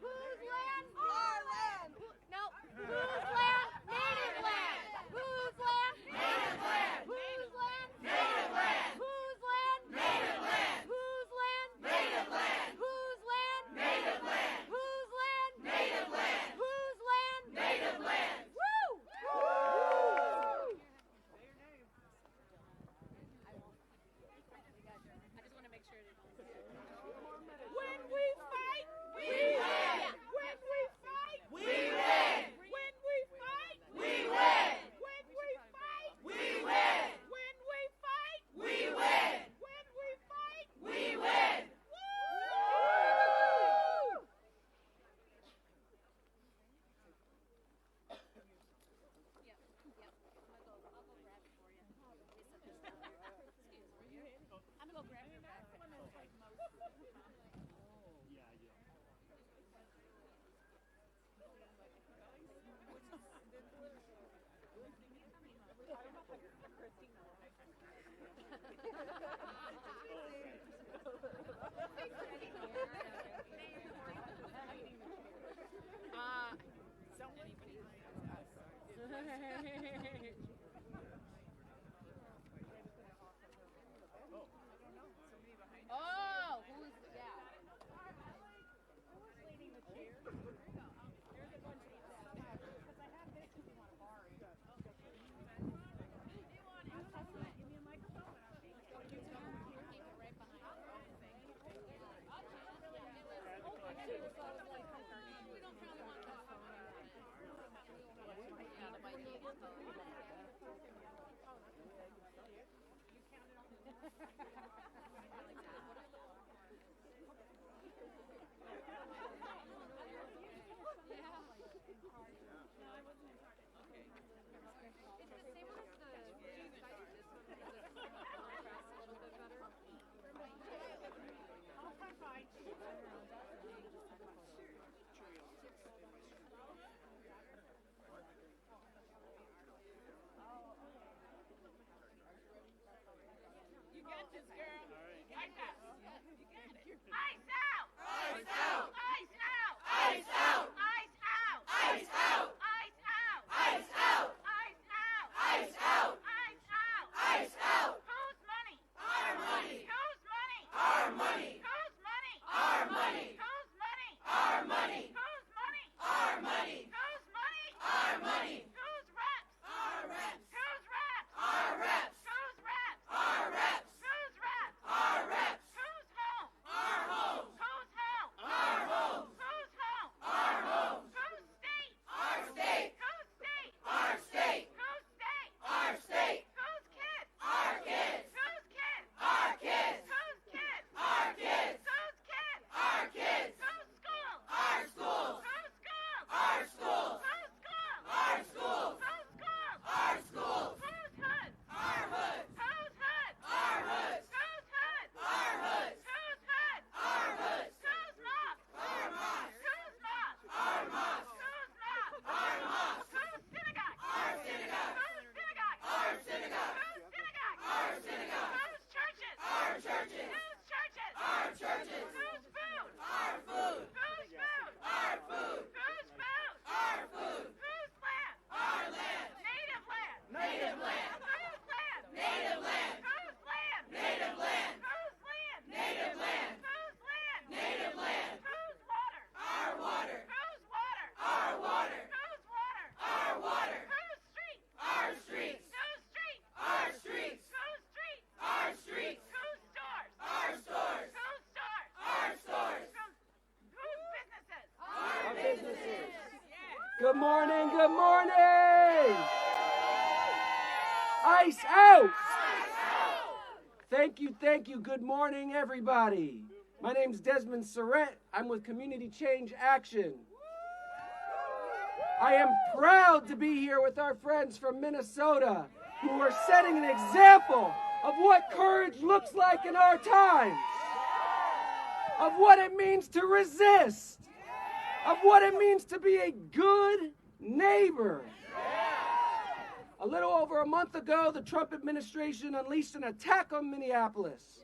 Whose land? Our land. No. Whose land? Native land. Whose land? Native land. Whose land? Native land. Whose land? Native land. Whose land? Native land. Whose land? Native land. Whose land? Native land. Whose land? Native land. Woo! Woo! When we fight, we win. When we fight, we win. When we fight, we win. When we fight, we win. When we fight, we win. When we fight, we win. Woo! I'm gonna go grab your bag. Oh, who's yeah? You got this, girl. I got this. You got it. Ice out! Ice out! Ice out! Ice out! Ice out! Ice out! Ice out! Ice out! Ice out! Ice out! Ice out! Ice out! Whose money? Our money! Whose money? Our money! Whose money? Our money! Whose money? Our money! Whose money? Our money! Whose money? Our money! Whose reps? Our reps! Whose reps? Our reps! Whose reps? Our reps! Whose reps? Our reps! Whose home? Our homes! Whose home? Our homes! Whose home? Our homes! Whose state? Our state! Whose state? Our state! Whose state? Our state! Whose kids? Our kids! Whose kids? Our kids! Whose kids? Our kids! Whose kids? Our kids! Whose school? Our schools! Whose school? Our schools! Whose school? Our schools! Whose school? Our schools! Whose hood? Our hoods! Whose hood? Our hoods! Whose hood? Our hoods! Whose hood? Our hoods! Whose mosque? Our mosques! Whose mosque? Our mosques! Whose mosque? Our mosques! Whose synagogue? Our synagogue! Whose synagogue? Our synagogue! Whose synagogue? Our synagogue! Whose churches? Our churches! Whose churches? Our churches! Whose food? Our food! Whose food? Our food! Whose food? Our food! Whose land? Our land! Native land. Native land! Whose land? Native land! Whose land? Native land! Whose land? Native land! Whose land? Native land! Whose water? Our water! Whose water? Our water! Whose water? Our water! Whose street? Our streets! Whose street? Our streets! Whose street? Our streets! Whose stores? Our stores! Whose stores? Our stores! Whose businesses? Our businesses! Good morning, good morning! Ice out! Thank you, good morning everybody. My name's Desmond Surrett, I'm with Community Change Action. I am proud to be here with our friends from Minnesota who are setting an example of what courage looks like in our times, of what it means to resist, of what it means to be a good neighbor. A little over a month ago, the Trump administration unleashed an attack on Minneapolis.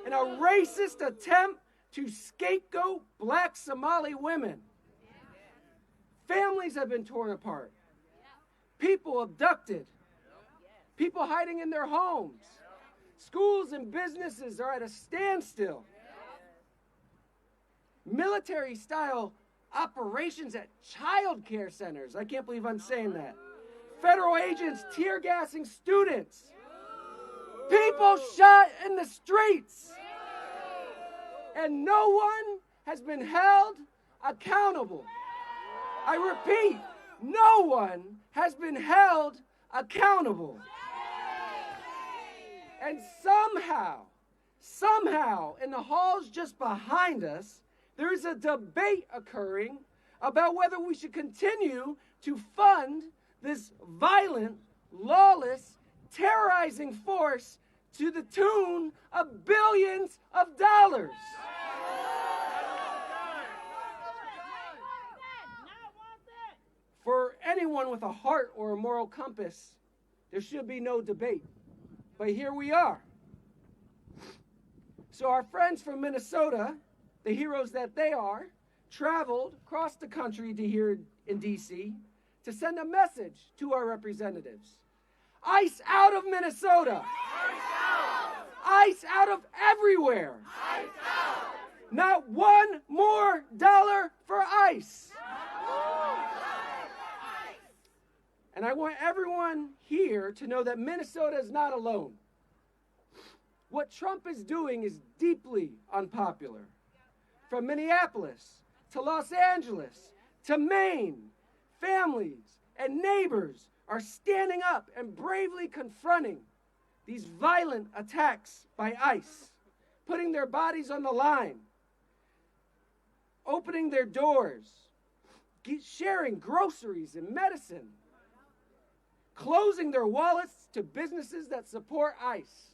in a racist attempt to scapegoat black Somali women. Families have been torn apart. People abducted. People hiding in their homes. Schools and businesses are at a standstill. Military-style operations at child care centers. I can't believe I'm saying that. Federal agents tear gassing students. People shot in the streets. And no one has been held accountable. I repeat, no one has been held accountable. And somehow, in the halls just behind us, there is a debate occurring about whether we should continue to fund this violent, lawless, terrorizing force to the tune of billions of dollars. For anyone with a heart or a moral compass, there should be no debate. But here we are. So our friends from Minnesota, the heroes that they are, traveled across the country to here in D.C. to send a message to our representatives. ICE out of Minnesota. ICE out of everywhere. ICE out. Not one more dollar for ICE. And I want everyone here to know that Minnesota is not alone. What Trump is doing is deeply unpopular. From Minneapolis to Los Angeles to Maine, families and neighbors are standing up and bravely confronting these violent attacks by ICE, putting their bodies on the line, opening their doors, sharing groceries and medicine, closing their wallets to businesses that support ICE.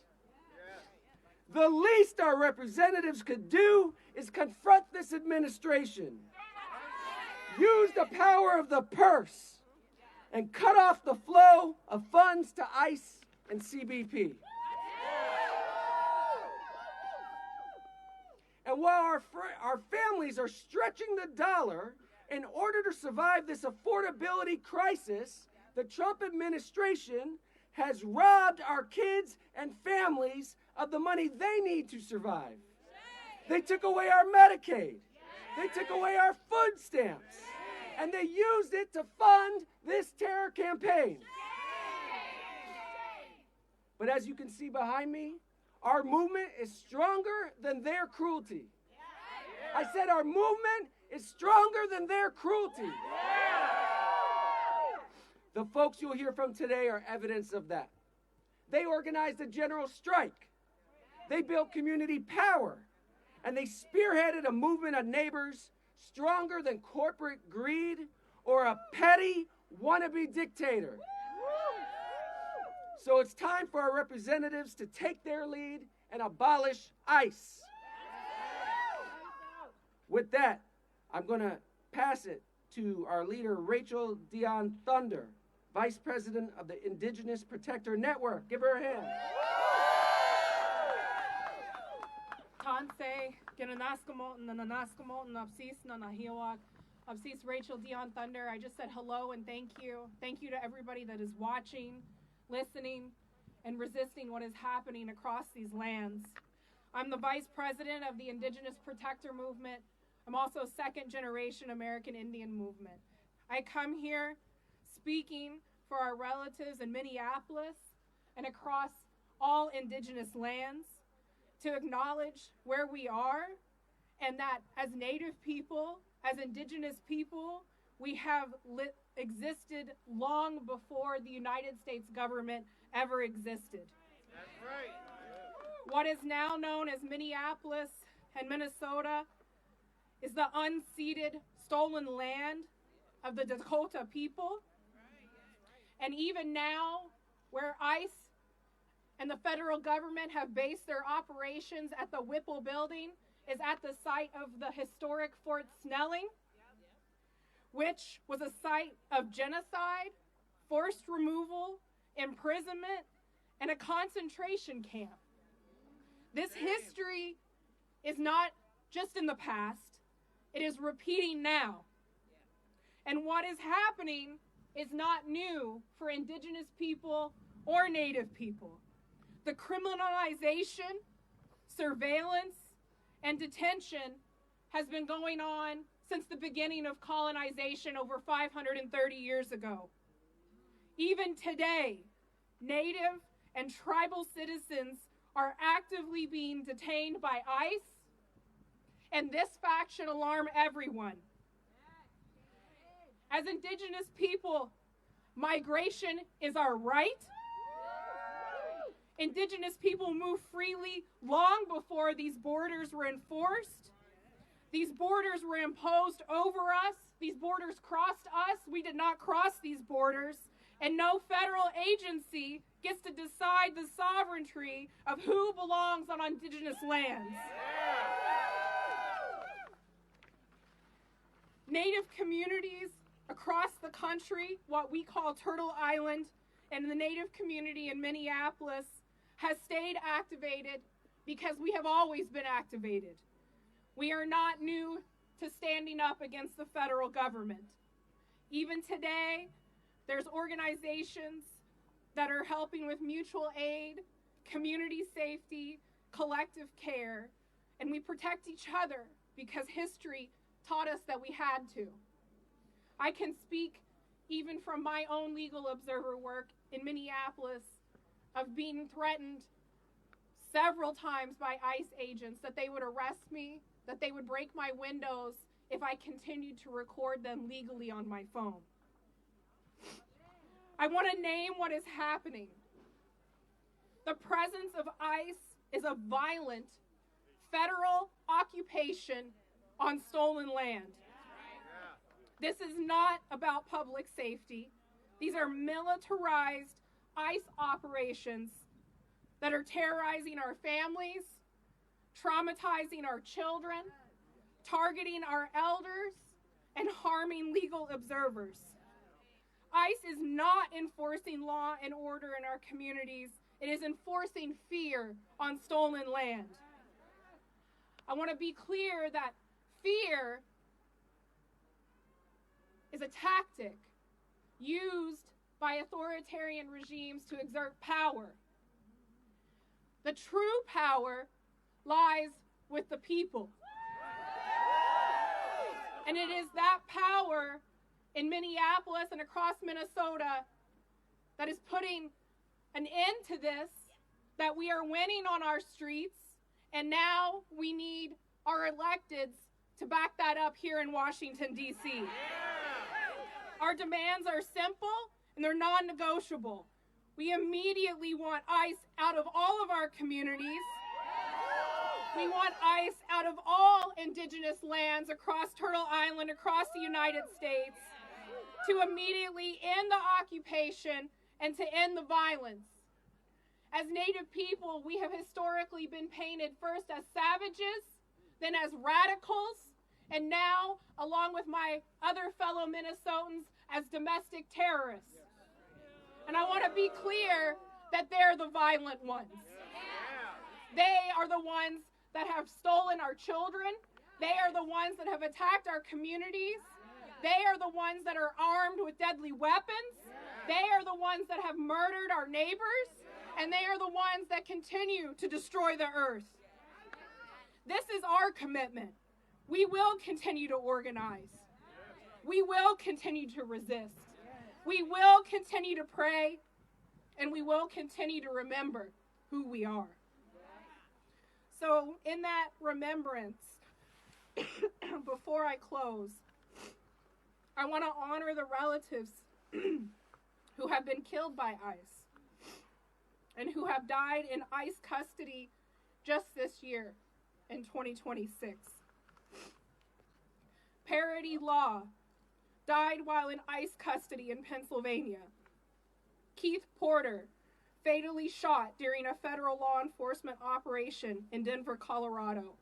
The least our representatives could do is confront this administration, use the power of the purse, and cut off the flow of funds to ICE and CBP. And while our families are stretching the dollar in order to survive this affordability crisis, the Trump administration has robbed our kids and families of the money they need to survive. They took away our Medicaid. They took away our food stamps. And they used it to fund this terror campaign. But as you can see behind me, our movement is stronger than their cruelty. I said our movement is stronger than their cruelty. The folks you'll hear from today are evidence of that. They organized a general strike. They built community power. And they spearheaded a movement of neighbors stronger than corporate greed or a petty wannabe dictator. So it's time for our representatives to take their lead and abolish ICE. With that, I'm going to pass it to our leader, Rachel Dion Thunder, Vice President of the Indigenous Protector Network. Give her a hand. Tanse, Gananaskamotan, Nanaskamotan, Absis, Nanahiwak, Absis Rachel Dion Thunder. I just said hello and thank you. Thank you to everybody that is watching, listening, and resisting what is happening across these lands. I'm the Vice President of the Indigenous Protector Movement. I'm also a second-generation American Indian movement. I come here speaking for our relatives in Minneapolis and across all Indigenous lands to acknowledge where we are and that as Native people, as Indigenous people, we have existed long before the United States government ever existed. That's right. What is now known as Minneapolis and Minnesota is the unceded, stolen land of the Dakota people. And even now, where ICE and the federal government have based their operations at the Whipple building is at the site of the historic Fort Snelling, which was a site of genocide, forced removal, imprisonment, and a concentration camp. This history is not just in the past, it is repeating now. And what is happening is not new for Indigenous people or Native people. The criminalization, surveillance, and detention has been going on since the beginning of colonization over 530 years ago. Even today, Native and tribal citizens are actively being detained by ICE, and this fact should alarm everyone. As Indigenous people, migration is our right. Indigenous people moved freely long before these borders were enforced. These borders were imposed over us. These borders crossed us. We did not cross these borders. And no federal agency gets to decide the sovereignty of who belongs on Indigenous lands. Native communities across the country, what we call Turtle Island, and the Native community in Minneapolis has stayed activated because we have always been activated. We are not new to standing up against the federal government. Even today, there's organizations that are helping with mutual aid, community safety, collective care, and we protect each other because history taught us that we had to. I can speak even from my own legal observer work in Minneapolis of being threatened several times by ICE agents that they would arrest me, that they would break my windows if I continued to record them legally on my phone. I want to name what is happening. The presence of ICE is a violent federal occupation on stolen land. This is not about public safety. These are militarized ICE operations that are terrorizing our families, traumatizing our children, targeting our elders, and harming legal observers. ICE is not enforcing law and order in our communities. It is enforcing fear on stolen land. I want to be clear that fear is a tactic used by authoritarian regimes to exert power. The true power lies with the people. And it is that power in Minneapolis and across Minnesota that is putting an end to this, that we are winning on our streets, and now we need our electeds to back that up here in Washington, D.C. Our demands are simple and they're non-negotiable. We immediately want ICE out of all of our communities. We want ICE out of all Indigenous lands across Turtle Island, across the United States, to immediately end the occupation and to end the violence. As Native people, we have historically been painted first as savages, then as radicals, and now, along with my other fellow Minnesotans, as domestic terrorists. And I want to be clear that they're the violent ones. They are the ones that have stolen our children. They are the ones that have attacked our communities. They are the ones that are armed with deadly weapons. They are the ones that have murdered our neighbors. And they are the ones that continue to destroy the earth. This is our commitment. We will continue to organize. We will continue to resist. We will continue to pray. And we will continue to remember who we are. So in that remembrance, before I close, I want to honor the relatives who have been killed by ICE and who have died in ICE custody just this year in 2026. Parity Law died while in ICE custody in Pennsylvania. Keith Porter, fatally shot during a federal law enforcement operation in Denver, Colorado.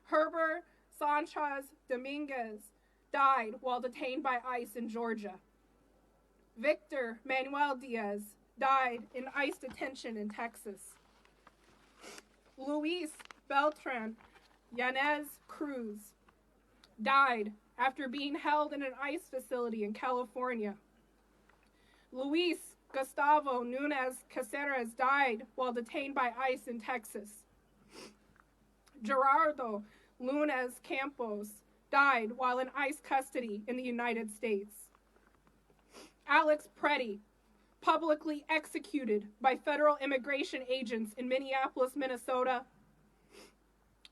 Herbert Sanchez Dominguez died while detained by ICE in Georgia. Victor Manuel Diaz died in ICE detention in Texas. Luis Beltran Yanez Cruz died after being held in an ICE facility in California. Luis Gustavo Nunez Caceres died while detained by ICE in Texas. Gerardo Nunez Campos died while in ICE custody in the United States. Alex Preddy, publicly executed by federal immigration agents in Minneapolis, Minnesota.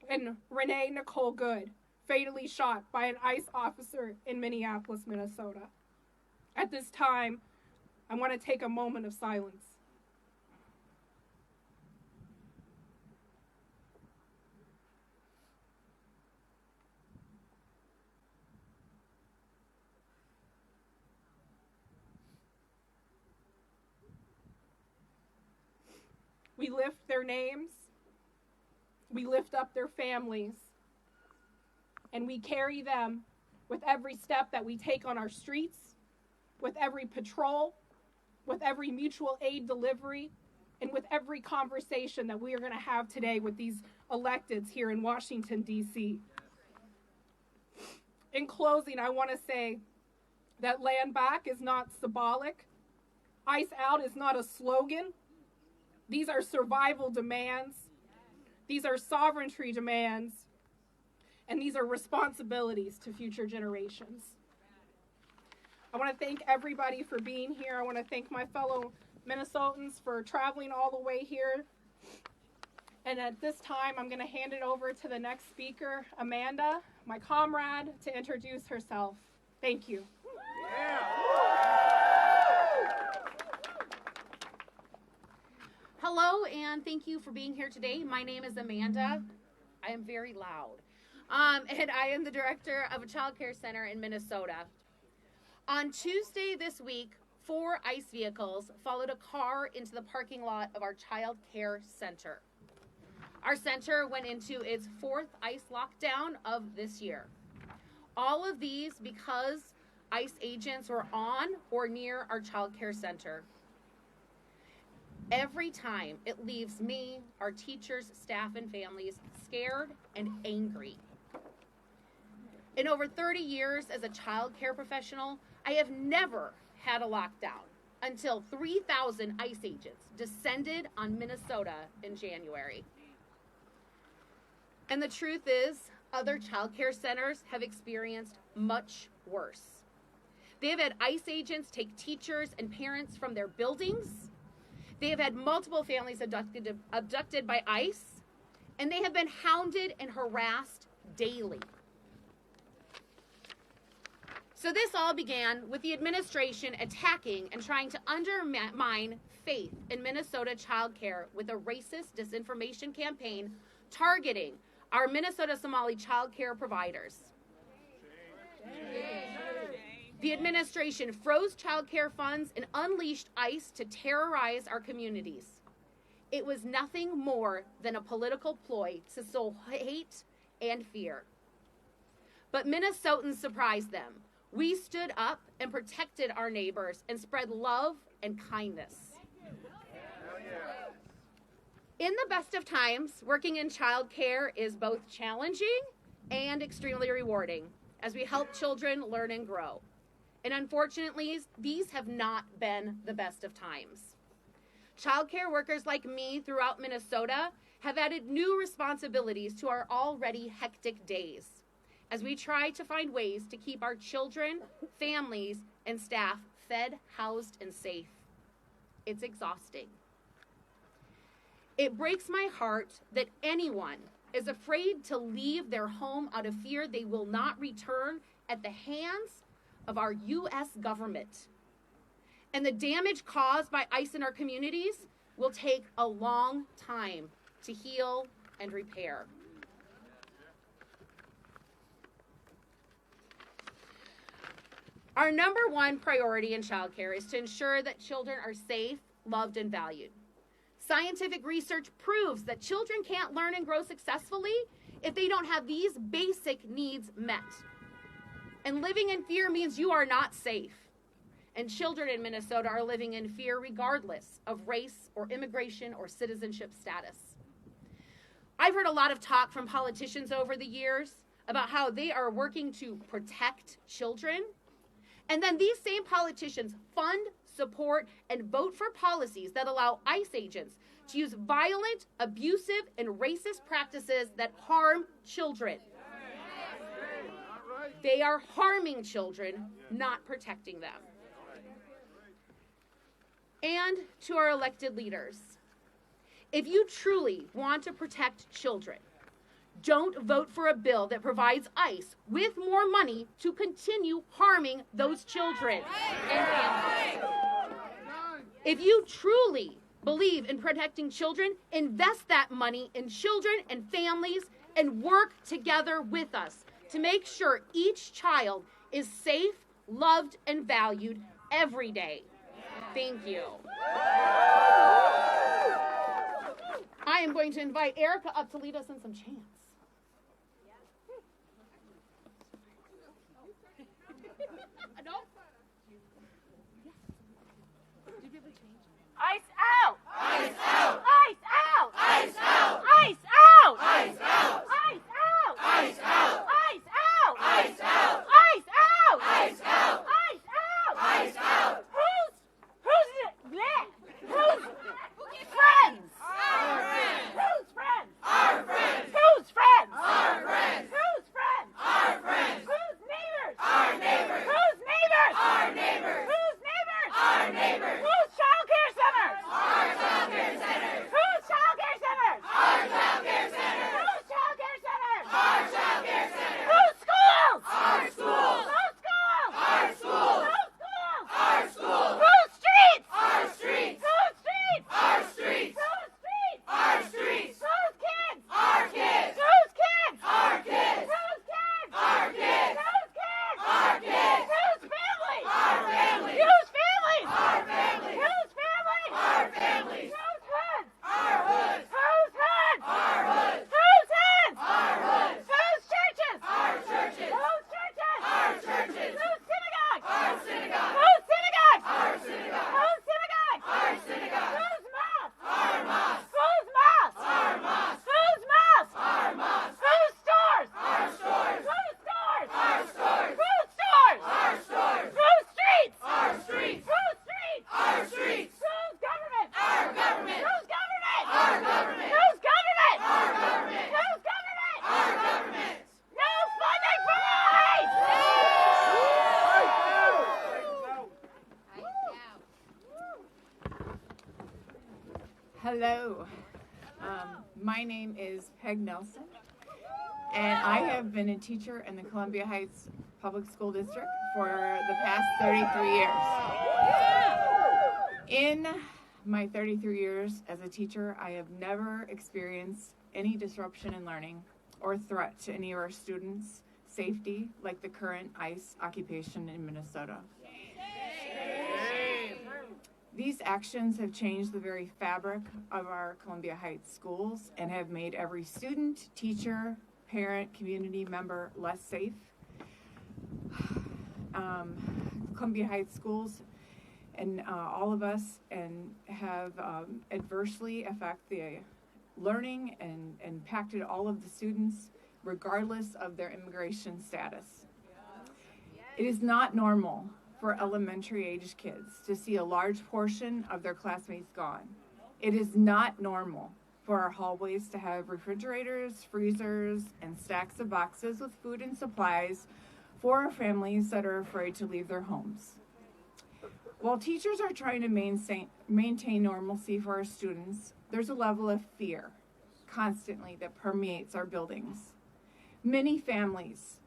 And Renee Nicole Good, fatally shot by an ICE officer in Minneapolis, Minnesota. At this time, I want to take a moment of silence. We lift their names, we lift up their families, and we carry them with every step that we take on our streets, with every patrol, with every mutual aid delivery, and with every conversation that we are going to have today with these electeds here in Washington, D.C. In closing, I want to say that land back is not symbolic. ICE out is not a slogan. These are survival demands. These are sovereignty demands. And these are responsibilities to future generations. I want to thank everybody for being here. I want to thank my fellow Minnesotans for traveling all the way here. And at this time, I'm going to hand it over to the next speaker, Amanda, my comrade, to introduce herself. Thank you. Hello, and thank you for being here today. My name is Amanda. I am very loud. And I am the director of a child care center in Minnesota. On Tuesday this week, 4 ICE vehicles followed a car into the parking lot of our child care center. Our center went into its 4th ICE lockdown of this year. All of these because ICE agents were on or near our child care center. Every time it leaves me, our teachers, staff, and families scared and angry. In over 30 years as a child care professional, I have never had a lockdown until 3,000 ICE agents descended on Minnesota in January. And the truth is, other child care centers have experienced much worse. They have had ICE agents take teachers and parents from their buildings. They have had multiple families abducted by ICE, and they have been hounded and harassed daily. So this all began with the administration attacking and trying to undermine faith in Minnesota child care with a racist disinformation campaign targeting our Minnesota Somali child care providers. The administration froze child care funds and unleashed ICE to terrorize our communities. It was nothing more than a political ploy to sow hate and fear. But Minnesotans surprised them. We stood up and protected our neighbors and spread love and kindness. In the best of times, working in child care is both challenging and extremely rewarding as we help children learn and grow. And unfortunately, these have not been the best of times. Child care workers like me throughout Minnesota have added new responsibilities to our already hectic days as we try to find ways to keep our children, families, and staff fed, housed, and safe. It's exhausting. It breaks my heart that anyone is afraid to leave their home out of fear they will not return at the hands of our U.S. government. And the damage caused by ICE in our communities will take a long time to heal and repair. Our number one priority in childcare is to ensure that children are safe, loved, and valued. Scientific research proves that children can't learn and grow successfully if they don't have these basic needs met. And living in fear means you are not safe. And children in Minnesota are living in fear regardless of race or immigration or citizenship status. I've heard a lot of talk from politicians over the years about how they are working to protect children. And then these same politicians fund, support, and vote for policies that allow ICE agents to use violent, abusive, and racist practices that harm children. They are harming children, not protecting them. And to our elected leaders, if you truly want to protect children, don't vote for a bill that provides ICE with more money to continue harming those children and families. If you truly believe in protecting children, invest that money in children and families and work together with us to make sure each child is safe, loved, and valued every day. Thank you. I am going to invite Erica up to lead us in some chants. Ice out! Ice out! Ice out! Ice out! Ice out! Ice out! Ice out! Ice out! Ice out! Ice out! Ice out! Ice out! Ice out! Ice out! Who's friends? Our friends! Who's friends? Our friends! Who's friends? Our friends! Who's friends? Our friends! Who's neighbors? Our neighbors! Who's neighbors? Our neighbors! Who's neighbors? Our neighbors! Who's childcare centers? Our childcare centers! Who's childcare centers? Our childcare centers! Who's childcare centers? Our childcare centers! Who's schools? Our schools! Who's schools? Our schools! Who's schools? Our schools! Who's streets? Our streets! Who's streets? Our streets! Who's streets? Our streets! Who's kids? Our kids! Who's kids? Our kids! Who's kids? Our kids! Who's kids? Our kids! Whose families? Our families! Whose families? Our families! Whose families? Our families! Whose hoods? Our hoods! Whose hoods? Our hoods! Whose hoods? Our hoods! Whose churches? Our churches! Whose churches? Our churches! Whose synagogues? Our synagogues! Whose synagogues? Our synagogues! Whose synagogues? Our synagogues! Whose mosques? Our mosques! Whose mosques? Our mosques! Whose mosques? Our mosques! Whose stores? Our stores! Whose stores? Our stores! Whose stores? Our stores! Whose streets? Our streets! Whose streets? Our streets! Whose government? Our government! Whose government? Our government! Whose government? Our government! Whose government? Our government! No funding for ICE! Hello, my name is Peg Nelson, and I have been a teacher in the Columbia Heights Public School District for the past 33 years. In my 33 years as a teacher, I have never experienced any disruption in learning or threat to any of our students' safety like the current ICE occupation in Minnesota. These actions have changed the very fabric of our Columbia Heights schools and have made every student, teacher, parent, community member less safe. Columbia Heights schools and all of us have adversely affected the learning and impacted all of the students regardless of their immigration status. It is not normal for elementary age kids to see a large portion of their classmates gone. It is not normal for our hallways to have refrigerators, freezers, and stacks of boxes with food and supplies for our families that are afraid to leave their homes. While teachers are trying to maintain normalcy for our students, there's a level of fear constantly that permeates our buildings. Many families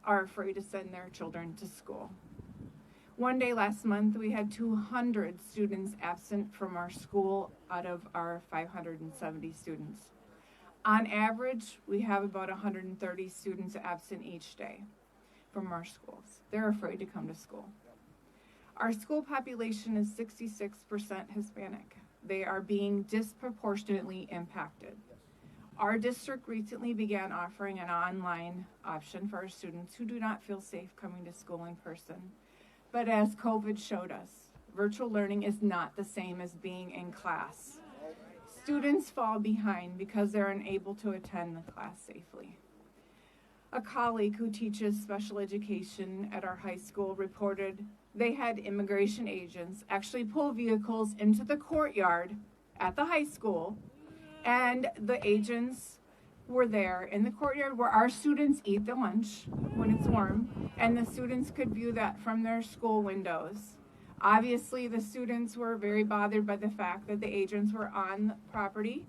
are afraid to send their children to school. One day last month, we had 200 students absent from our school out of our 570 students. On average, we have about 130 students absent each day from our schools. They're afraid to come to school. Our school population is 66% Hispanic. They are being disproportionately impacted. Our district recently began offering an online option for our students who do not feel safe coming to school in person. But as COVID showed us, virtual learning is not the same as being in class. students fall behind because they're unable to attend the class safely. A colleague who teaches special education at our high school reported they had immigration agents actually pull vehicles into the courtyard at the high school, and the agents were there in the courtyard where our students eat the lunch when it's warm, and the students could view that from their school windows. Obviously, the students were very bothered by the fact that the agents were on the property,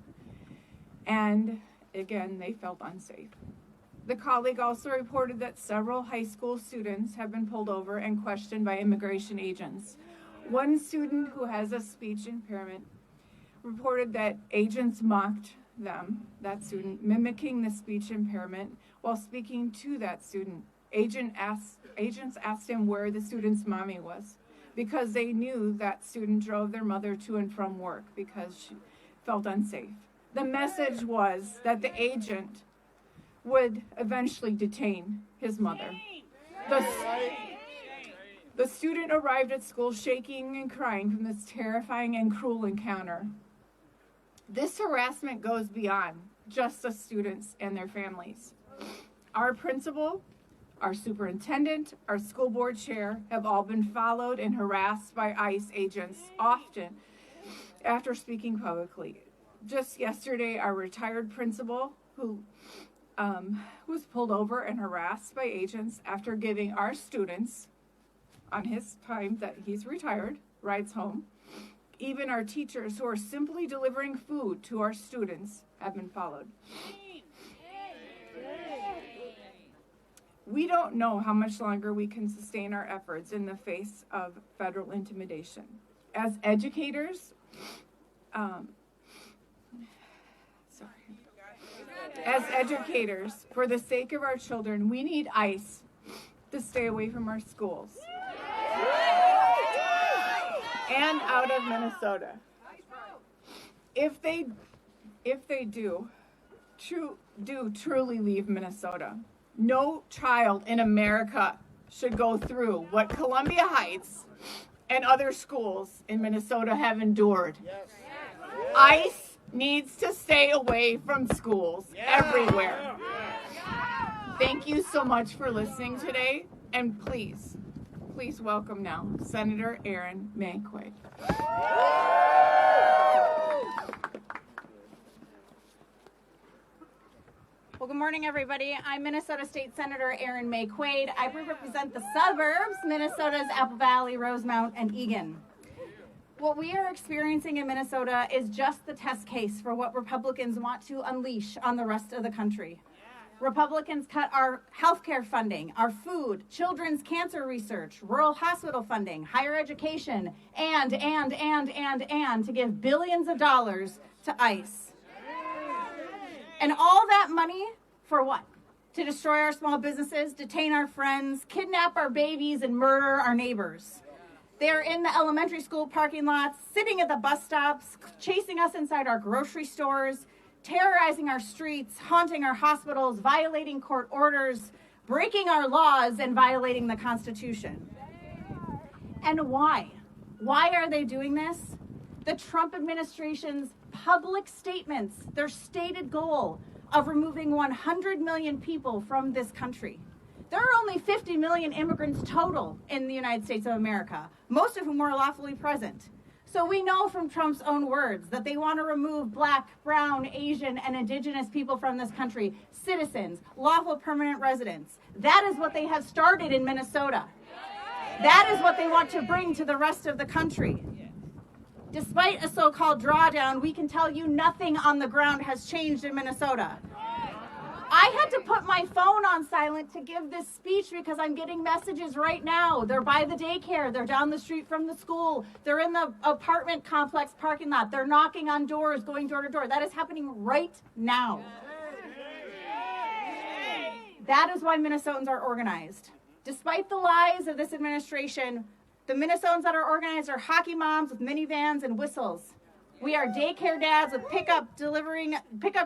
and again, they felt unsafe. The colleague also reported that several high school students have been pulled over and questioned by immigration agents. One student who has a speech impairment reported that agents mocked them, that student, mimicking the speech impairment while speaking to that student. Agents asked him where the student's mommy was because they knew that student drove their mother to and from work because she felt unsafe. The message was that the agent would eventually detain his mother. The student arrived at school shaking and crying from this terrifying and cruel encounter. This harassment goes beyond just the students and their families. Our principal, our superintendent, our school board chair have all been followed and harassed by ICE agents often after speaking publicly. Just yesterday, our retired principal, who was pulled over and harassed by agents after giving our students, on his time that he's retired, rides home. Even our teachers who are simply delivering food to our students have been followed. We don't know how much longer we can sustain our efforts in the face of federal intimidation. As educators, for the sake of our children, we need ICE to stay away from our schools and out of Minnesota. If they do truly leave Minnesota, no child in America should go through what Columbia Heights and other schools in Minnesota have endured. ICE needs to stay away from schools everywhere. Thank you so much for listening today, and please welcome now Senator Erin May Quaid. Well, good morning, everybody. I'm Minnesota State Senator Erin May Quaid. I represent the suburbs, Minnesota's Apple Valley, Rosemount, and Eagan. What we are experiencing in Minnesota is just the test case for what Republicans want to unleash on the rest of the country. Republicans cut our healthcare funding, our food, children's cancer research, rural hospital funding, higher education, and to give billions of dollars to ICE. And all that money for what? To destroy our small businesses, detain our friends, kidnap our babies, and murder our neighbors. They're in the elementary school parking lots, sitting at the bus stops, chasing us inside our grocery stores, terrorizing our streets, haunting our hospitals, violating court orders, breaking our laws, and violating the Constitution. And why? Why are they doing this? The Trump administration's public statements, their stated goal of removing 100 million people from this country. There are only 50 million immigrants total in the United States of America, most of whom are lawfully present. So we know from Trump's own words that they want to remove Black, Brown, Asian, and Indigenous people from this country, citizens, lawful permanent residents. That is what they have started in Minnesota. That is what they want to bring to the rest of the country. Despite a so-called drawdown, we can tell you nothing on the ground has changed in Minnesota. I had to put my phone on silent to give this speech because I'm getting messages right now. They're by the daycare. They're down the street from the school. They're in the apartment complex parking lot. They're knocking on doors, going door to door. That is happening right now. That is why Minnesotans are organized. Despite the lies of this administration, the Minnesotans that are organized are hockey moms with minivans and whistles. We are daycare dads with pickup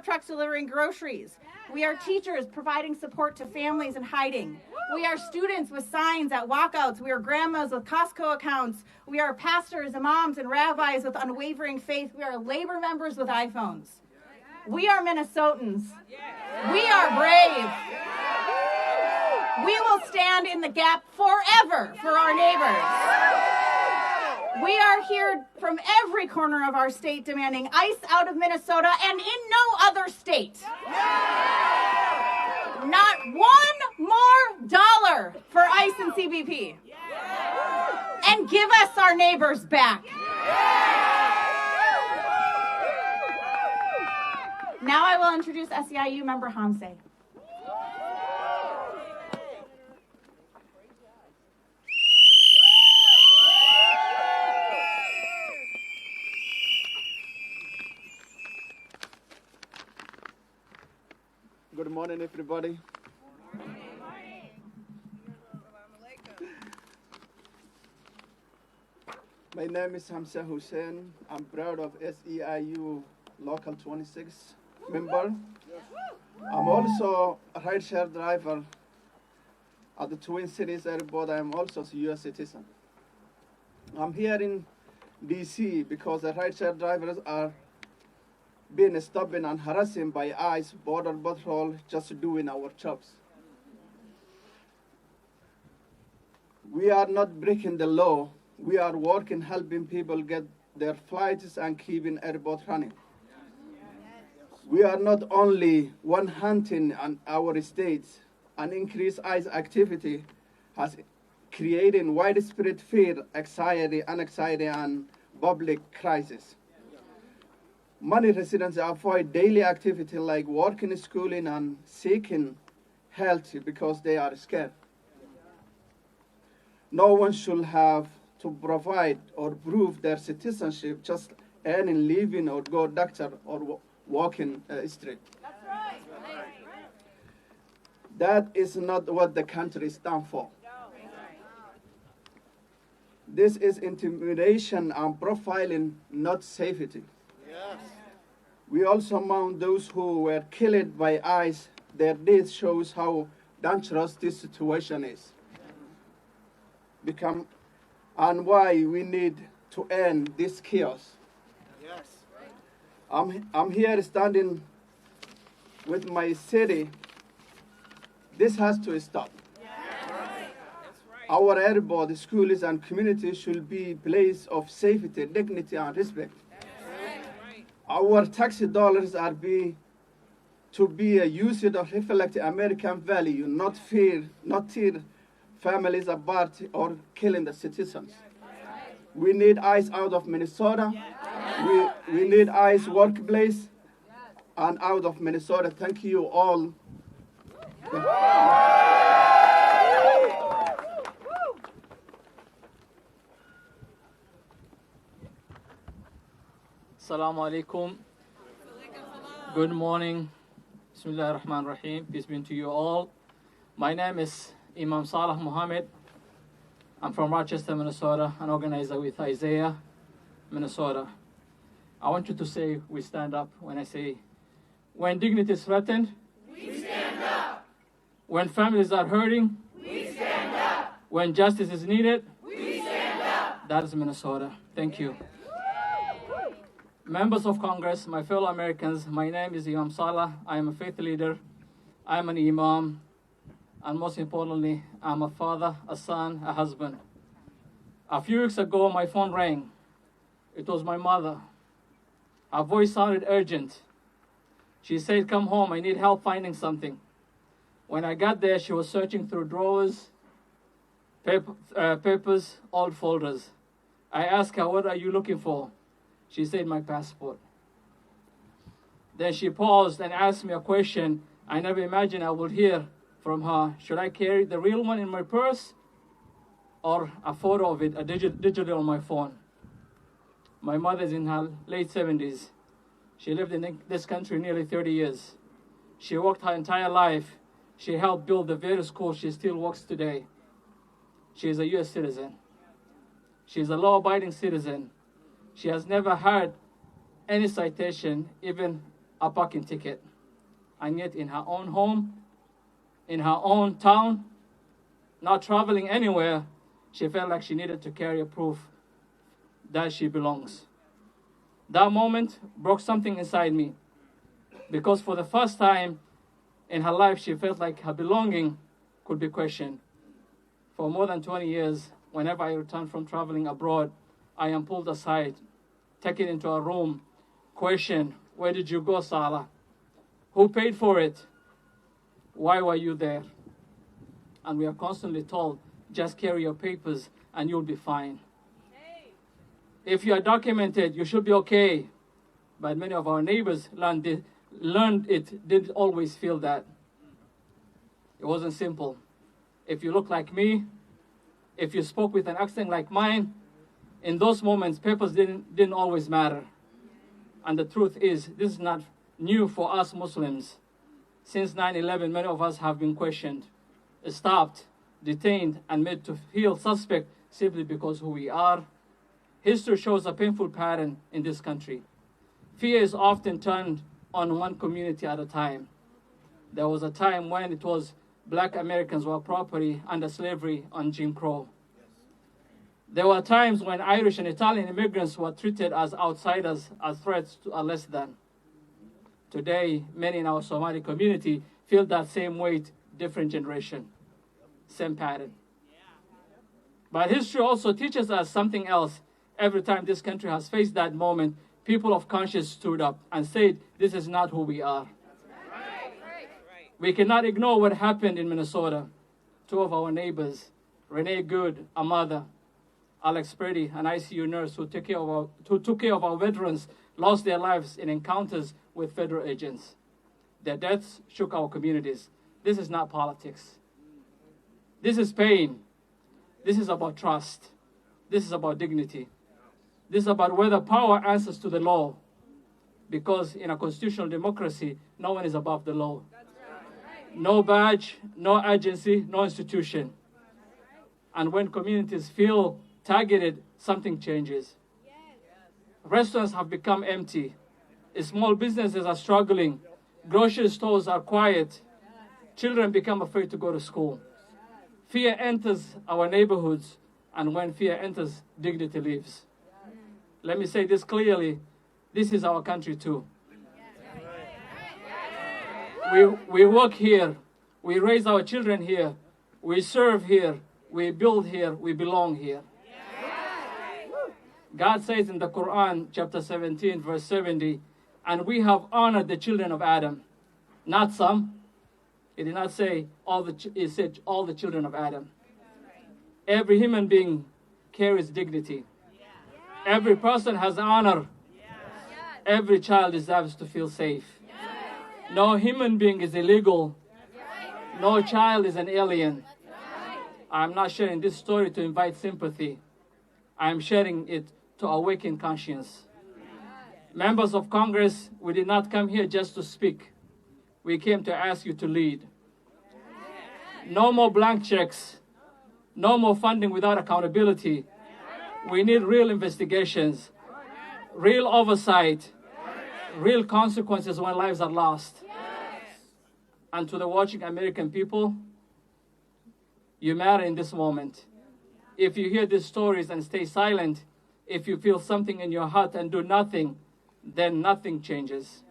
trucks delivering groceries. We are teachers providing support to families in hiding. We are students with signs at walkouts. We are grandmas with Costco accounts. We are pastors, imams, and rabbis with unwavering faith. We are labor members with iPhones. We are Minnesotans. We are brave. We will stand in the gap forever for our neighbors. We are here from every corner of our state demanding ICE out of Minnesota and in no other state. Not one more dollar for ICE and CBP. And give us our neighbors back. Now I will introduce SEIU member Hamse. Good morning, everybody. My name is Hamza Hussein. I'm proud of SEIU Local 26 member. I'm also a rideshare driver at the Twin Cities Airport. I'm also a U.S. citizen. I'm here in D.C. because the rideshare drivers are being stopped and harassed by ICE, Border Patrol, just doing our jobs. We are not breaking the law. We are working, helping people get their flights and keeping airport running. We are not only one hunting on our states, an increased ICE activity has created widespread fear, anxiety, and public crisis. Many residents avoid daily activity like working, schooling, and seeking health because they are scared. No one should have to provide or prove their citizenship just earning living or go doctor or walking street. That's right. That is not what the country stands for. This is intimidation and profiling, not safety. Yes. We also mourn those who were killed by ICE. Their death shows how dangerous this situation is. And why we need to end this chaos. Yes. I'm here standing with my city. This has to stop. Our airport, schools, and communities should be a place of safety, dignity, and respect. Our tax dollars are to be used to reflect American value, not fear, not tear families apart or killing the citizens. We need ICE out of Minnesota. We need ICE workplace and out of Minnesota. Thank you all. Assalamu alaikum. Good morning. Bismillah ar-Rahman ar-Rahim. Peace be to you all. My name is Imam Salah Muhammad. I'm from Rochester, Minnesota, an organizer with Isaiah, Minnesota. I want you to say, we stand up when I say, when dignity is threatened, We stand up. when families are hurting, We stand up. when justice is needed, We stand up. that is Minnesota. Thank you. Members of Congress, my fellow Americans, my name is Imam Salah. I am a faith leader. I am an imam. And most importantly, I'm a father, a son, a husband. A few weeks ago, my phone rang. It was my mother. Her voice sounded urgent. She said, come home, I need help finding something. When I got there, she was searching through drawers, papers, old folders. I asked her, what are you looking for? She said, my passport. Then she paused and asked me a question I never imagined I would hear from her. Should I carry the real one in my purse or a photo of it, a digital on my phone? My mother is in her late 70s. She lived in this country nearly 30 years. She worked her entire life. She helped build the very school she still works today. She is a U.S. citizen. She is a law-abiding citizen. She has never had any citation, even a parking ticket. And yet in her own home, in her own town, not traveling anywhere, she felt like she needed to carry a proof that she belongs. That moment broke something inside me, because for the first time in her life, she felt like her belonging could be questioned. For more than 20 years, whenever I return from traveling abroad, I am pulled aside, taken into a room, questioned, where did you go, Salah? Who paid for it? Why were you there? And we are constantly told, just carry your papers and you'll be fine. If you are documented, you should be okay. But many of our neighbors learned it, didn't always feel that. It wasn't simple. If you look like me, if you spoke with an accent like mine, in those moments, papers didn't always matter. And the truth is, this is not new for us Muslims. Since 9/11, many of us have been questioned, stopped, detained, and made to feel suspect simply because who we are. History shows a painful pattern in this country. Fear is often turned on one community at a time. There was a time when it was Black Americans were property under slavery on Jim Crow. There were times when Irish and Italian immigrants were treated as outsiders, as threats to a less than. Today, many in our Somali community feel that same weight, different generation, same pattern. But history also teaches us something else. Every time this country has faced that moment, people of conscience stood up and said, this is not who we are. We cannot ignore what happened in Minnesota. Two of our neighbors, Renee Good, a mother, Alex Purdy, an ICU nurse who took care of our veterans, lost their lives in encounters with federal agents. Their deaths shook our communities. This is not politics. This is pain. This is about trust. This is about dignity. This is about whether power answers to the law. Because in a constitutional democracy, no one is above the law. No badge, no agency, no institution. And when communities feel targeted, something changes. Restaurants have become empty. Small businesses are struggling. Grocery stores are quiet. Children become afraid to go to school. Fear enters our neighborhoods, and when fear enters, dignity leaves. Let me say this clearly. This is our country too. We work here. We raise our children here. We serve here. We build here. We belong here. God says in the Quran, chapter 17, verse 70, and we have honored the children of Adam, not some. He did not say he said all the children of Adam. Every human being carries dignity. Every person has honor. Every child deserves to feel safe. No human being is illegal. No child is an alien. I'm not sharing this story to invite sympathy. I am sharing it to awaken conscience. Members of Congress, we did not come here just to speak. We came to ask you to lead. No more blank checks. No more funding without accountability. We need real investigations, real oversight, real consequences when lives are lost. And to the watching American people, you matter in this moment. If you hear these stories and stay silent, if you feel something in your heart and do nothing, then nothing changes.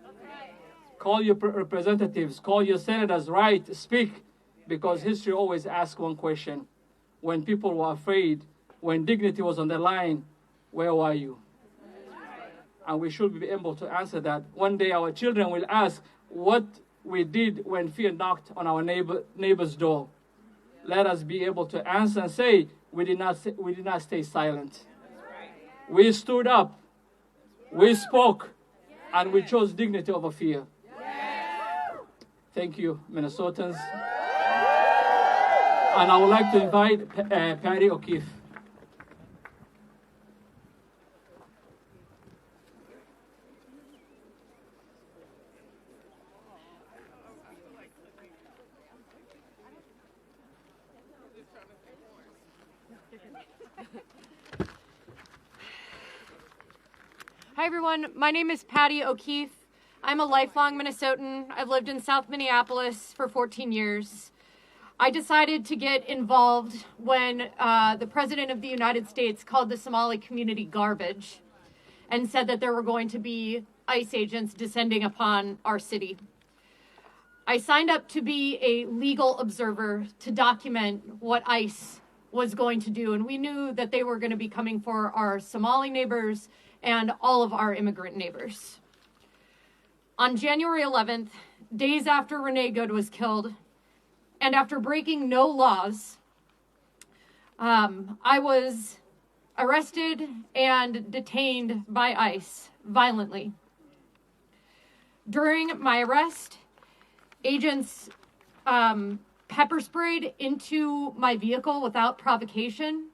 Call your representatives, call your senators, write, speak, because history always asks one question. When people were afraid, when dignity was on the line, where were you? And we should be able to answer that. One day our children will ask what we did when fear knocked on our neighbor's door. Let us be able to answer and say, we did not stay silent. We stood up, we spoke, and we chose dignity over fear. Thank you, Minnesotans. And I would like to invite Patty O'Keefe. Hi everyone, my name is Patty O'Keefe. I'm a lifelong Minnesotan. I've lived in South Minneapolis for 14 years. I decided to get involved when the President of the United States called the Somali community garbage and said that there were going to be ICE agents descending upon our city. I signed up to be a legal observer to document what ICE was going to do, and we knew that they were going to be coming for our Somali neighbors and all of our immigrant neighbors. On January 11th, days after Renee Good was killed, and after breaking no laws, I was arrested and detained by ICE violently. During my arrest, agents pepper sprayed into my vehicle without provocation.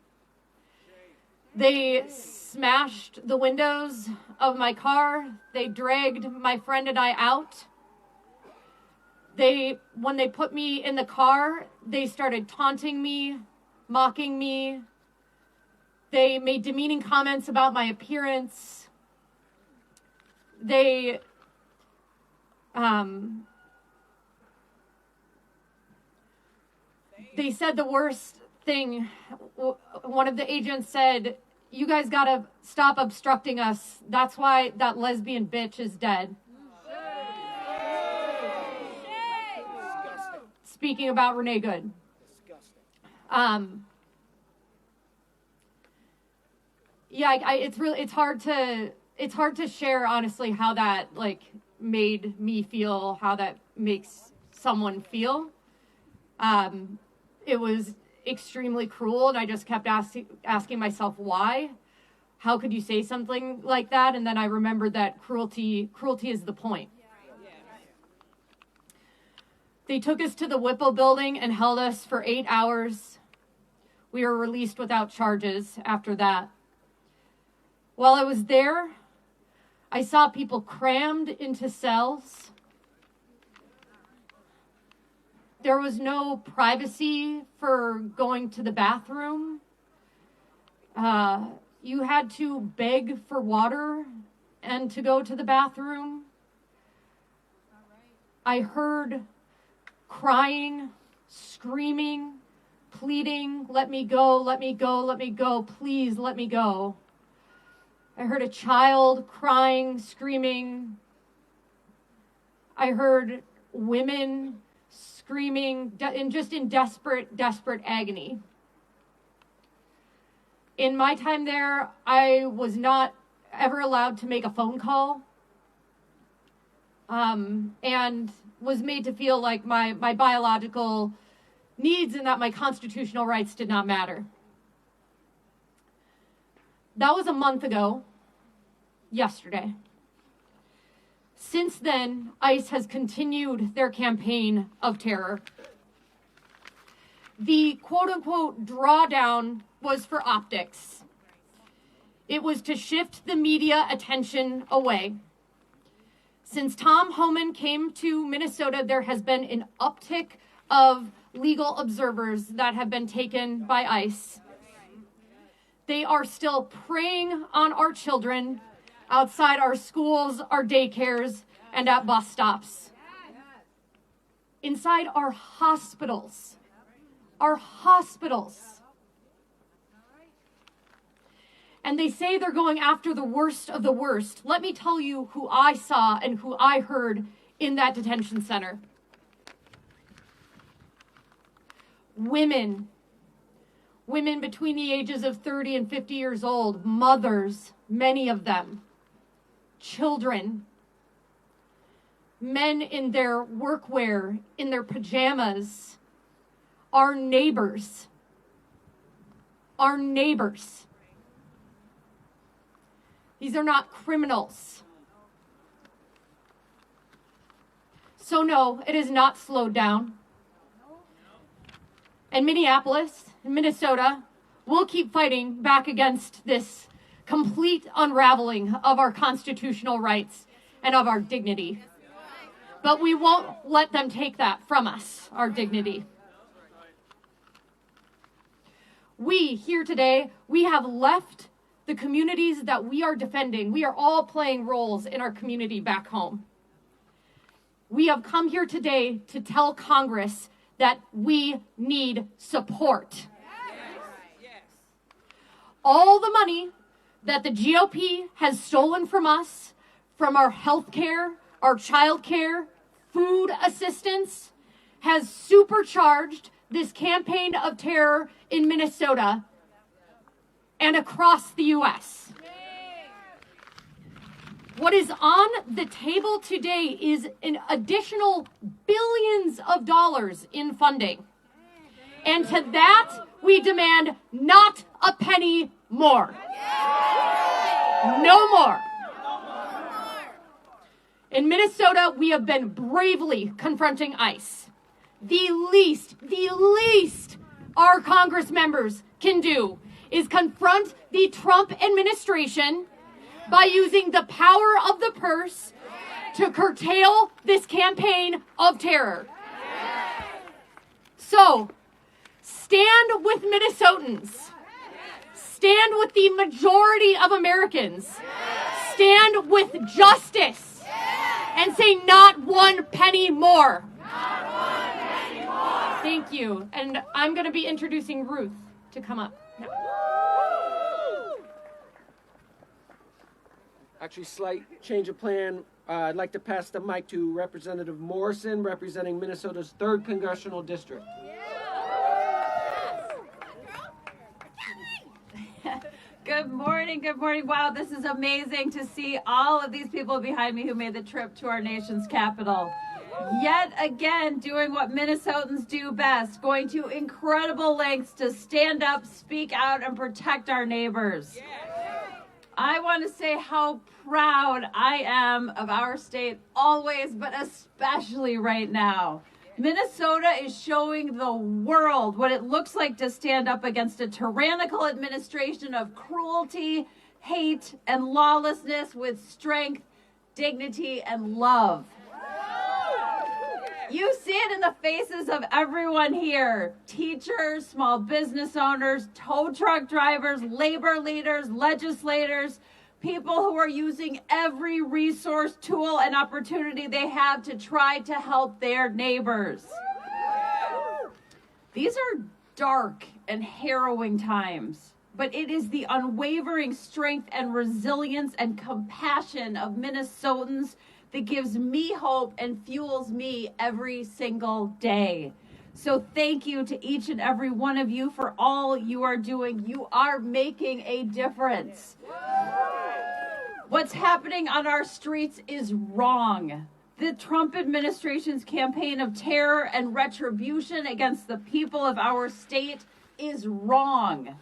They smashed the windows of my car. They dragged my friend and I out. When they put me in the car, they started taunting me, mocking me. They made demeaning comments about my appearance. They said the worst thing. One of the agents said, "You guys gotta stop obstructing us. That's why that lesbian bitch is dead." Speaking about Renee Good. It's hard to share honestly how that made me feel, how that makes someone feel. It was extremely cruel, and I just kept asking myself why. How could you say something like that? And then I remembered that cruelty is the point. They took us to the Whipple building and held us for 8 hours. We were released without charges after that. While I was there, I saw people crammed into cells. There was no privacy for going to the bathroom. You had to beg for water and to go to the bathroom. I heard crying, screaming, pleading, "Let me go, let me go, let me go, please let me go." I heard a child crying, screaming. I heard women screaming in desperate agony. In my time there, I was not ever allowed to make a phone call, and was made to feel like my biological needs and that my constitutional rights did not matter. That was a month ago, yesterday. Since then, ICE has continued their campaign of terror. The quote-unquote drawdown was for optics. It was to shift the media attention away. Since Tom Homan came to Minnesota, there has been an uptick of legal observers that have been taken by ICE. They are still preying on our children outside our schools, our daycares, and at bus stops. Inside our hospitals. Our hospitals. And they say they're going after the worst of the worst. Let me tell you who I saw and who I heard in that detention center. Women between the ages of 30 and 50 years old, mothers, many of them, children, men in their workwear, in their pajamas, our neighbors. These are not criminals. So no, it is not slowed down. And Minneapolis, Minnesota, will keep fighting back against this complete unraveling of our constitutional rights and of our dignity. But we won't let them take that from us, our dignity. We here today, we have left the communities that we are defending. We are all playing roles in our community back home. We have come here today to tell Congress that we need support. All the money that the GOP has stolen from us, from our health care, our child care, food assistance, has supercharged this campaign of terror in Minnesota and across the U.S. What is on the table today is an additional billions of dollars in funding. And to that, we demand not a penny more. No more. In Minnesota, we have been bravely confronting ICE. The least our Congress members can do is confront the Trump administration by using the power of the purse to curtail this campaign of terror. So, stand with Minnesotans. Stand with the majority of Americans. Stand with justice. And say not one penny more. Thank you. And I'm going to be introducing Ruth to come up now. Actually, slight change of plan. I'd like to pass the mic to Representative Morrison, representing Minnesota's 3rd Congressional District. Good morning, good morning. Wow, this is amazing to see all of these people behind me who made the trip to our nation's capital. Yet again, doing what Minnesotans do best, going to incredible lengths to stand up, speak out, and protect our neighbors. I want to say how proud I am of our state always, but especially right now. Minnesota is showing the world what it looks like to stand up against a tyrannical administration of cruelty, hate, and lawlessness with strength, dignity, and love. You see it in the faces of everyone here. Teachers, small business owners, tow truck drivers, labor leaders, legislators, people who are using every resource, tool, and opportunity they have to try to help their neighbors. These are dark and harrowing times, but it is the unwavering strength and resilience and compassion of Minnesotans that gives me hope and fuels me every single day. So thank you to each and every one of you for all you are doing. You are making a difference. What's happening on our streets is wrong. The Trump administration's campaign of terror and retribution against the people of our state is wrong.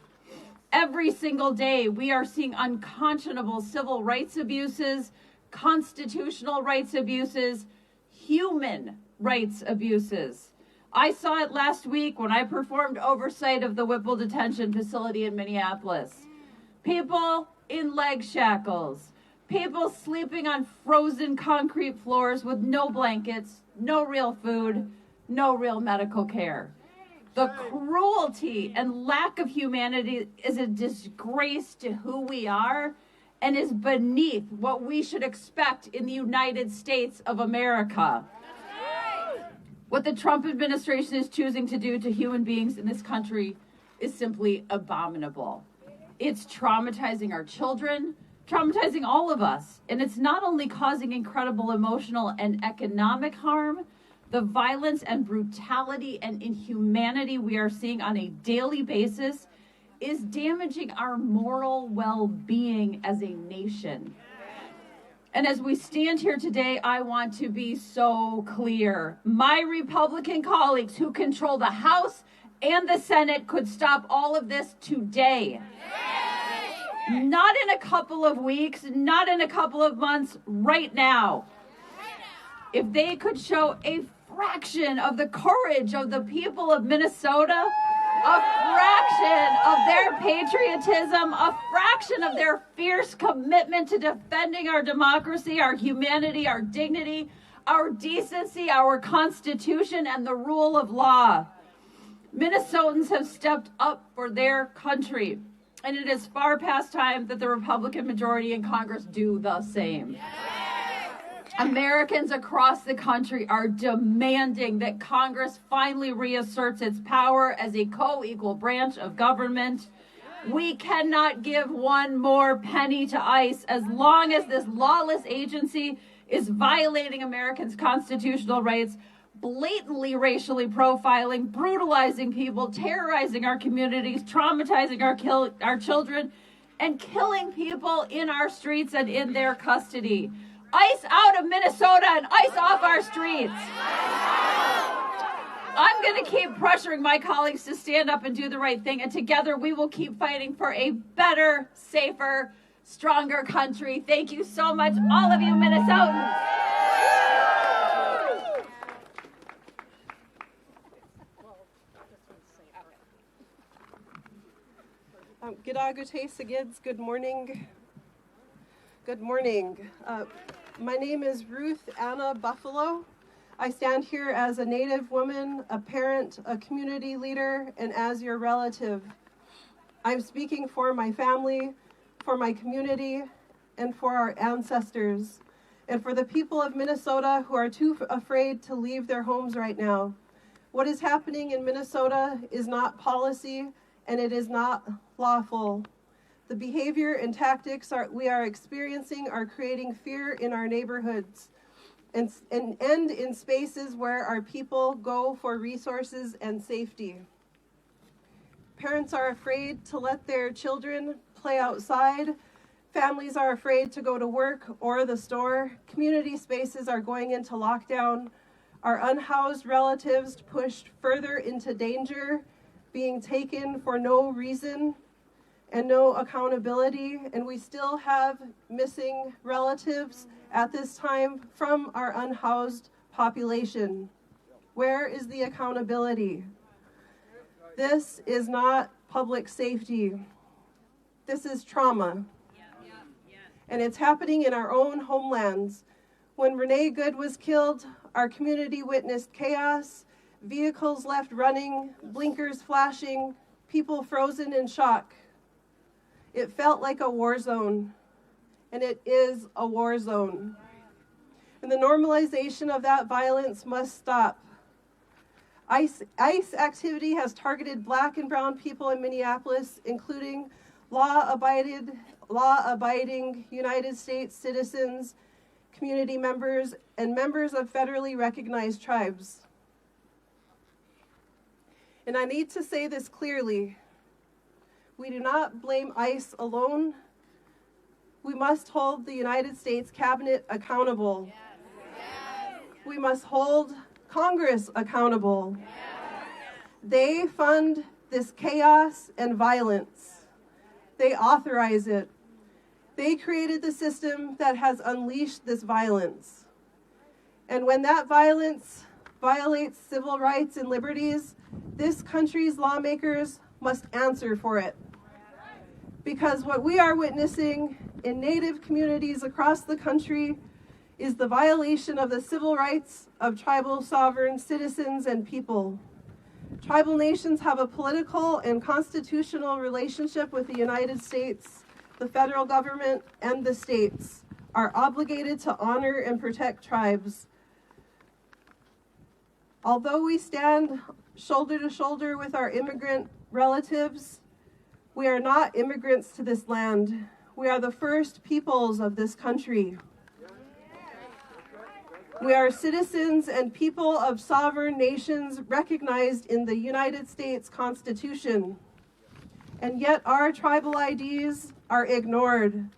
Every single day, we are seeing unconscionable civil rights abuses, constitutional rights abuses, human rights abuses. I saw it last week when I performed oversight of the Whipple detention facility in Minneapolis. People in leg shackles, people sleeping on frozen concrete floors with no blankets, no real food, no real medical care. The cruelty and lack of humanity is a disgrace to who we are and is beneath what we should expect in the United States of America. What the Trump administration is choosing to do to human beings in this country is simply abominable. It's traumatizing our children, traumatizing all of us. And it's not only causing incredible emotional and economic harm, the violence and brutality and inhumanity we are seeing on a daily basis is damaging our moral well-being as a nation. And as we stand here today, I want to be so clear. My Republican colleagues who control the House and the Senate could stop all of this today. Not in a couple of weeks, not in a couple of months, right now. If they could show a fraction of the courage of the people of Minnesota, a fraction of their patriotism, a fraction of their fierce commitment to defending our democracy, our humanity, our dignity, our decency, our Constitution, and the rule of law. Minnesotans have stepped up for their country. And it is far past time that the Republican majority in Congress do the same. Americans across the country are demanding that Congress finally reasserts its power as a co-equal branch of government. We cannot give one more penny to ICE as long as this lawless agency is violating Americans' constitutional rights, blatantly racially profiling, brutalizing people, terrorizing our communities, traumatizing our children, and killing people in our streets and in their custody. ICE out of Minnesota and ICE off our streets. I'm going to keep pressuring my colleagues to stand up and do the right thing, and together we will keep fighting for a better, safer, stronger country. Thank you so much, all of you Minnesotans. Good morning. Good morning. My name is Ruth Anna Buffalo. I stand here as a Native woman, a parent, a community leader, and as your relative. I'm speaking for my family, for my community, and for our ancestors, and for the people of Minnesota who are too afraid to leave their homes right now. What is happening in Minnesota is not policy, and it is not lawful. The behavior and tactics we are experiencing are creating fear in our neighborhoods and in spaces where our people go for resources and safety. Parents are afraid to let their children play outside. Families are afraid to go to work or the store. Community spaces are going into lockdown. Our unhoused relatives pushed further into danger, being taken for no reason and no accountability, and we still have missing relatives at this time from our unhoused population. Where is the accountability? This is not public safety. This is trauma. And it's happening in our own homelands. When Renee Good was killed, our community witnessed chaos, vehicles left running, blinkers flashing, people frozen in shock. It felt like a war zone, and it is a war zone. And the normalization of that violence must stop. ICE activity has targeted Black and brown people in Minneapolis, including law-abiding United States citizens, community members, and members of federally recognized tribes. And I need to say this clearly. We do not blame ICE alone. We must hold the United States Cabinet accountable. Yes. We must hold Congress accountable. Yes. They fund this chaos and violence. They authorize it. They created the system that has unleashed this violence. And when that violence violates civil rights and liberties, this country's lawmakers must answer for it. Because what we are witnessing in Native communities across the country is the violation of the civil rights of tribal sovereign citizens and people. Tribal nations have a political and constitutional relationship with the United States. The federal government and the states are obligated to honor and protect tribes. Although we stand shoulder to shoulder with our immigrant relatives, we are not immigrants to this land. We are the first peoples of this country. We are citizens and people of sovereign nations recognized in the United States Constitution. And yet our tribal IDs are ignored.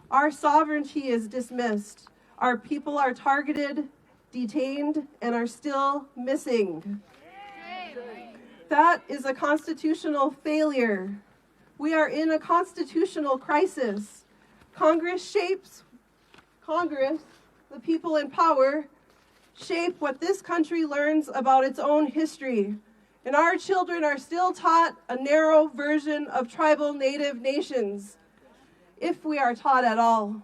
Our sovereignty is dismissed. Our people are targeted, detained, and are still missing. That is a constitutional failure. We are in a constitutional crisis. Congress, the people in power, shape what this country learns about its own history. And our children are still taught a narrow version of tribal Native nations, if we are taught at all.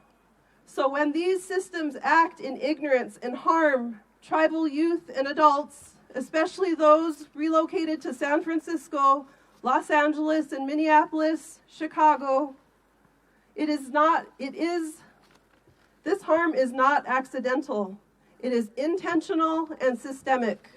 So when these systems act in ignorance and harm tribal youth and adults, especially those relocated to San Francisco, Los Angeles and Minneapolis, Chicago. This harm is not accidental. It is intentional and systemic.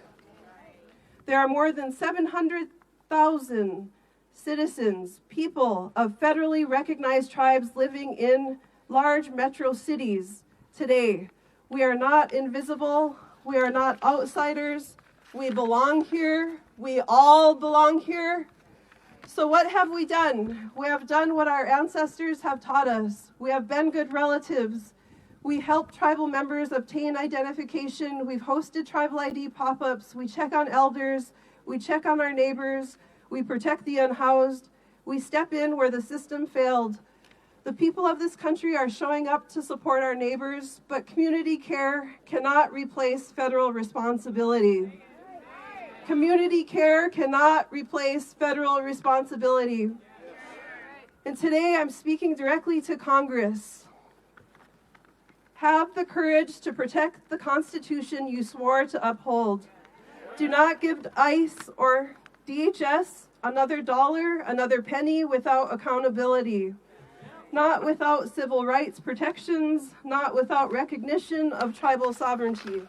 There are more than 700,000 citizens, people of federally recognized tribes living in large metro cities today. We are not invisible. We are not outsiders. We belong here. We all belong here. So what have we done? We have done what our ancestors have taught us. We have been good relatives. We help tribal members obtain identification. We've hosted tribal ID pop-ups. We check on elders. We check on our neighbors. We protect the unhoused. We step in where the system failed. The people of this country are showing up to support our neighbors, but community care cannot replace federal responsibility. Community care cannot replace federal responsibility. And today I'm speaking directly to Congress. Have the courage to protect the Constitution you swore to uphold. Do not give ICE or DHS another dollar, another penny without accountability. Not without civil rights protections, not without recognition of tribal sovereignty.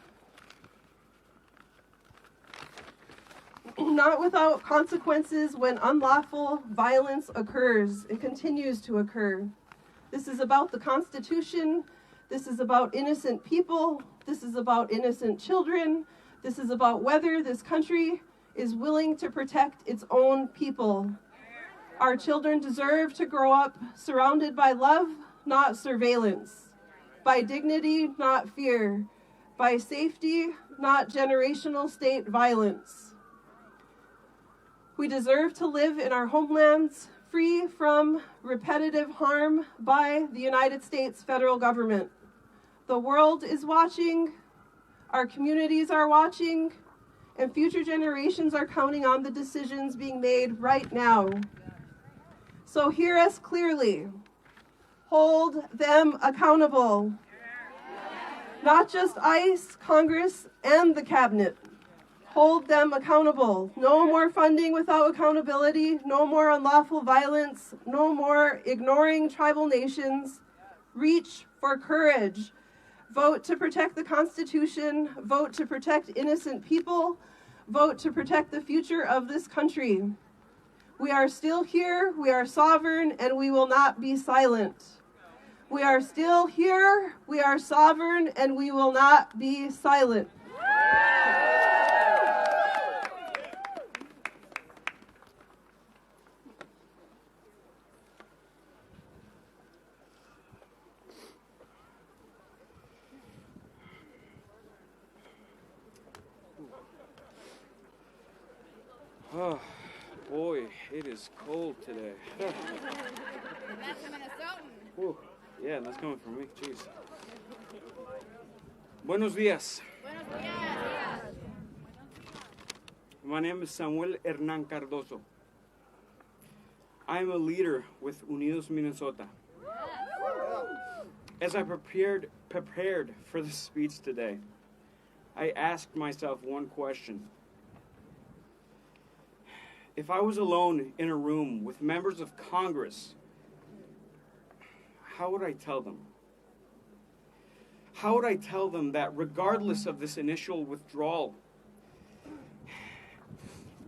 Not without consequences when unlawful violence occurs. It continues to occur. This is about the Constitution. This is about innocent people. This is about innocent children. This is about whether this country is willing to protect its own people. Our children deserve to grow up surrounded by love, not surveillance. By dignity, not fear. By safety, not generational state violence. We deserve to live in our homelands free from repetitive harm by the United States federal government. The world is watching, our communities are watching, and future generations are counting on the decisions being made right now. So hear us clearly. Hold them accountable. Not just ICE, Congress, and the Cabinet. Hold them accountable. No more funding without accountability. No more unlawful violence. No more ignoring tribal nations. Reach for courage. Vote to protect the Constitution. Vote to protect innocent people. Vote to protect the future of this country. We are still here. We are sovereign, and we will not be silent. We are still here. We are sovereign, and we will not be silent. Oh, boy, it is cold today. That's a Minnesotan. Whew. Yeah, and that's coming from me. Jeez. Buenos dias. Buenos dias. My name is Samuel Hernan Cardoso. I am a leader with Unidos Minnesota. As I prepared for this speech today, I asked myself one question. If I was alone in a room with members of Congress, how would I tell them? How would I tell them that regardless of this initial withdrawal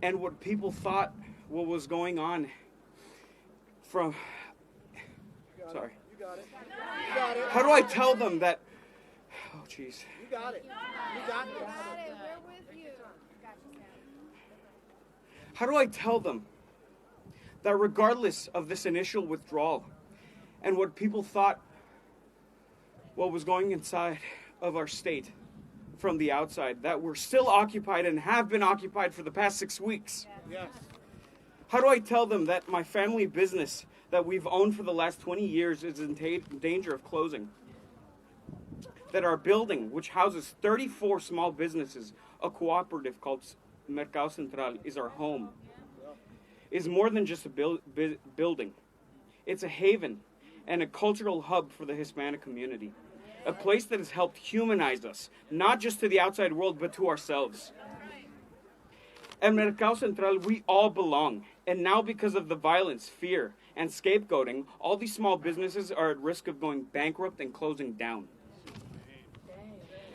and what people thought what was going on from... Sorry. You got it. You got it. How do I tell them that... Oh, jeez. You got it. You got it. We're with you. How do I tell them that regardless of this initial withdrawal and what people thought what was going inside of our state from the outside, that we're still occupied and have been occupied for the past 6 weeks? Yes. How do I tell them that my family business that we've owned for the last 20 years is in danger of closing? That our building, which houses 34 small businesses, a cooperative called Mercado Central, is our home, is more than just a building. It's a haven and a cultural hub for the Hispanic community. A place that has helped humanize us, not just to the outside world, but to ourselves. At Mercado Central, we all belong, And now because of the violence, fear, and scapegoating, all these small businesses are at risk of going bankrupt and closing down.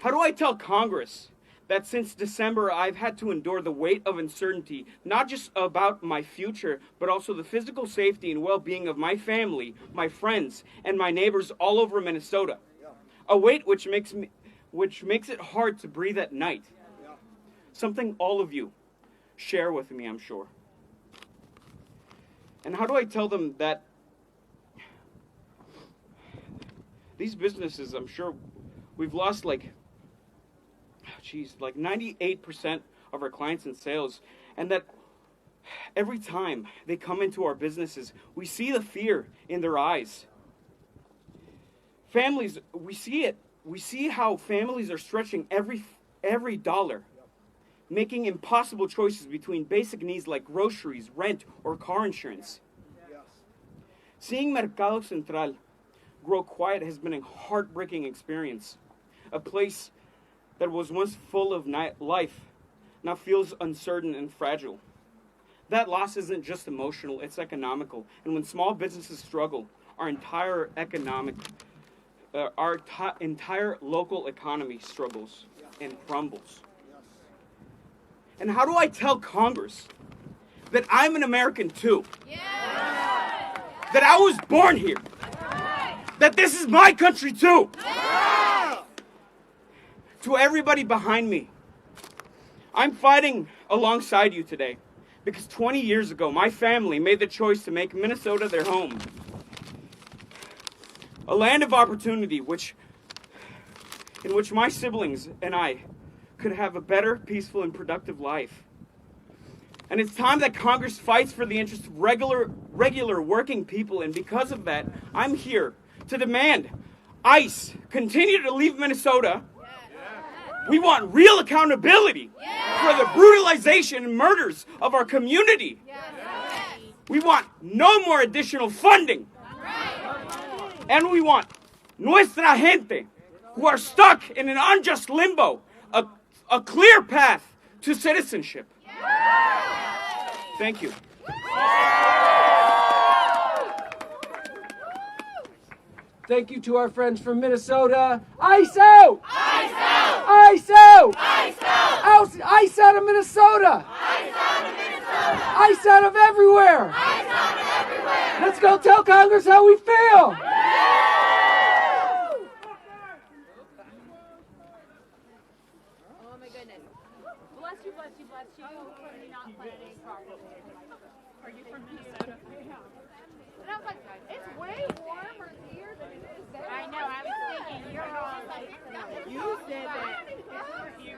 How do I tell Congress that since December I've had to endure the weight of uncertainty, not just about my future, but also the physical safety and well-being of my family, my friends, and my neighbors all over Minnesota? A weight which makes it hard to breathe at night. Something all of you share with me, I'm sure. And how do I tell them that these businesses, I'm sure we've lost like 98% of our clients in sales, and that every time they come into our businesses, we see the fear in their eyes. Families, we see it. We see how families are stretching every dollar, making impossible choices between basic needs like groceries, rent, or car insurance. Seeing Mercado Central grow quiet has been a heartbreaking experience. A place that was once full of life now feels uncertain and fragile. That loss isn't just emotional, it's economical. And when small businesses struggle, our entire local economy struggles and crumbles. And how do I tell Congress that I'm an American too? That I was born here? That this is my country too? To everybody behind me, I'm fighting alongside you today because 20 years ago, my family made the choice to make Minnesota their home. A land of opportunity in which my siblings and I could have a better, peaceful, and productive life. And it's time that Congress fights for the interests of regular working people, and because of that, I'm here to demand ICE continue to leave Minnesota. We want real accountability for the brutalization and murders of our community. We want no more additional funding. And we want nuestra gente, who are stuck in an unjust limbo, a clear path to citizenship. Thank you. Thank you to our friends from Minnesota. ICE out! ICE out! ICE out! ICE out! ICE out of Minnesota! ICE out of Minnesota! ICE out of everywhere! ICE out of everywhere! Let's go tell Congress how we feel! Oh my goodness. Bless you, bless you, bless you. Not planning properly. Are you from Minnesota? And I was like, it's way warmer here than it is there. I know, I was thinking you're all like, you said that. Thank you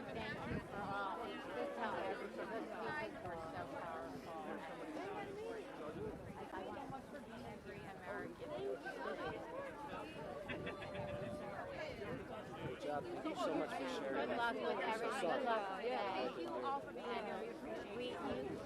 for all. Just tell everything. Those people are so powerful. I want so much for being a great American. Good job. Thank you so much for sharing. Good luck with everything. Good luck. Thank you all for being here. We appreciate it.